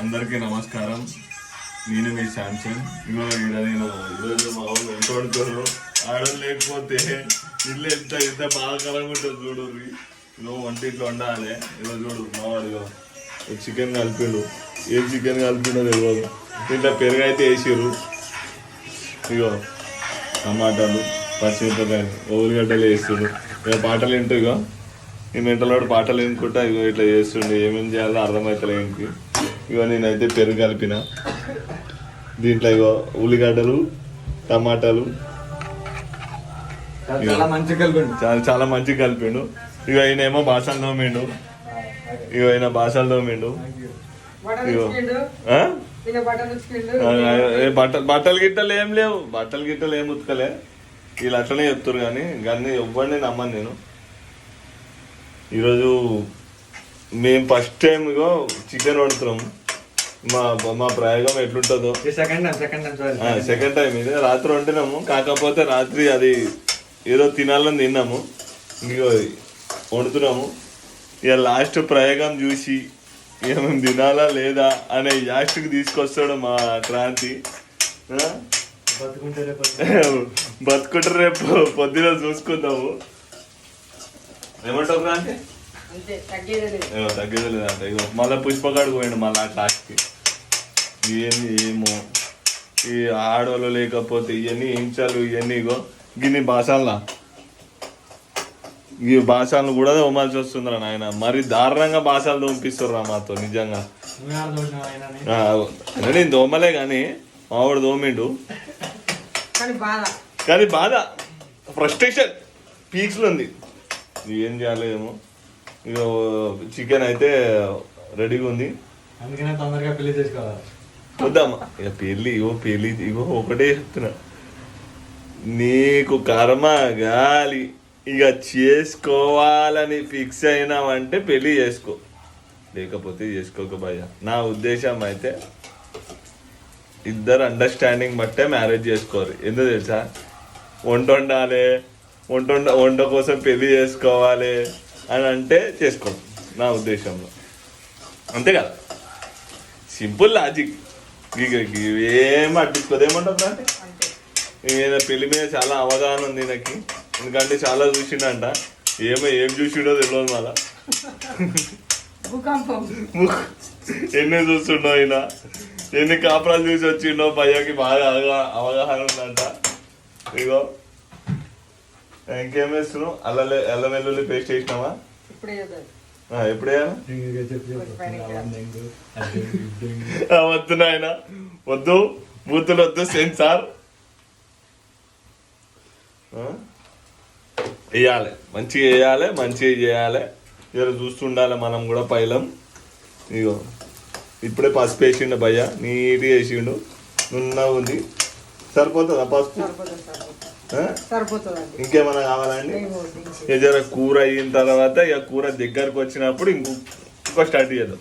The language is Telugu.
అందరికీ నమస్కారం. నేను మీ శాంసంగ్. నేను ఈరోజు మా వాళ్ళు వంట వండుతారు. ఆడలు లేకపోతే ఇల్లు ఎంత బాధాకరంగా ఉంటుంది చూడు. నువ్వు వంటింట్లో వండాలి. ఈరోజు చూడు మావాడు చికెన్ కలిపిండు. ఏం చికెన్ కలిపిండో తెలియదు. ఇంట్లో పెరుగు అయితే వేసిర్రు. ఇగో టమాటాలు, పచ్చిమిరపకాయలు, ఉల్లిగడ్డలు వేస్తుండ్రు. ఇక పాటలు వింటూ ఇగో ఈ మెంటలోడు పాటలు వినుకుంటా ఇగో ఇట్లా చేస్తుండే. ఏమేమి చేయాలో అర్థమవుతలే ఇంటికి. ఇగో నేనైతే పెరుగు కలిపిన. దీంట్లో ఇగో ఉల్లిగడ్డలు, టమాటాలు చాలా మంచిగా కలిపిండు. ఇగో ఆయన ఏమో బాసాలు తోమిండు. ఇగో ఆయన బాసాలు తోమిండు. ఇగో బట్టలు గిట్టలు ఏం లేవు. బట్టలు గిట్టలు ఏం ఉతకలే. వీళ్ళు అట్లనే చెప్తారు కానీ గన్ని ఎవ్వరిని నమ్మను నేను. ఈరోజు మేము ఫస్ట్ టైం ఇగో చికెన్ వండుతున్నాం. మా ప్రయోగం ఎట్లుంటుందో సెకండ్ టైం ఇది. రాత్రి వండినాము, కాకపోతే రాత్రి అది ఏదో తినాలని తిన్నాము. ఇంకో వండుతున్నాము. ఇక లాస్ట్ ప్రయోగం చూసి ఏమేమి తినాలా లేదా అనే యాస్ట్కి తీసుకొస్తాడు మా క్రాంతి. బతుకుంటే రేపు పొద్దున చూసుకుందాము. ఏమంటావు క్రాంతి? తగ్గేది లేదంట. ఇగో మళ్ళీ పుష్పకాడు పోయాడు మళ్ళీ లాస్ట్కి. ఇవన్నీ ఏమో ఈ ఆడవాళ్ళు లేకపోతే ఇవన్నీ హింసాలు ఇవన్నీ. ఇగో గిన్ని భాషల్లా ఈ భాషలను కూడా తోమాల్సి వస్తుందిరా నాయన. మరి దారుణంగా భాషలు తోమిపిస్తుర్రా మాతో నిజంగా. నేను తోమలే కానీ మావాడు తోమిండు. కానీ బాధ ఫ్రస్ట్రేషన్ పీక్స్లో ఉంది. ఏం చేయలేమో. ఇక చికెన్ అయితే రెడీగా ఉంది. అందుకనే తొందరగా పెళ్లి చేసుకోవాలి. వద్దామా ఇక పెళ్ళి ఇగో ఒకటే చెప్తున్నా. నీకు కర్మ గాలి ఇక చేసుకోవాలని ఫిక్స్ అయినావంటే పెళ్ళి చేసుకో, లేకపోతే చేసుకోక భయ్య. నా ఉద్దేశం అయితే ఇద్దరు అండర్స్టాండింగ్ బట్టే మ్యారేజ్ చేసుకోరు. ఎందుకు తెలుసా? వంట కోసం పెళ్లి చేసుకోవాలి అని అంటే చేసుకో నా ఉద్దేశంలో. అంతే కదా, సింపుల్ లాజిక్. ఏం అడ్డించుకోదు. ఏమంటారు అంటే ఈయన పెళ్లి మీద చాలా అవగాహన ఉంది నాకు. ఎందుకంటే చాలా చూసిండంట. ఏం చూసిండో తెలియదు మళ్ళా. ఎన్ని చూస్తుండో ఈయన, ఎన్ని కాపురాలు చూసి వచ్చిండో. భయ్యకి బాగా అవగాహన ఉందంట. ఇగో ఇంకేం వేస్తున్నావు? అల్లం వెల్లుల్లి పేస్ట్ వేసినావా? ఎప్పుడే వద్దు నాయన, వద్దు బూతులు వద్దు. సెన్సార్ వేయాలి, మంచిగా వేయాలి, మంచిగా చేయాలి. జర చూస్తుండాలి మనం కూడా పైలం. ఇగో ఇప్పుడే పసుపు వేసిండు భయ్య, నీట్గా వేసిండు. నున్నగా ఉంది. సరిపోతుందా పసుపు? ఇంకేమైనా కావాలండి? జర కూర అయిన తర్వాత ఇక కూర దగ్గరకు వచ్చినప్పుడు ఇంకో స్టార్ట్ చేద్దాం.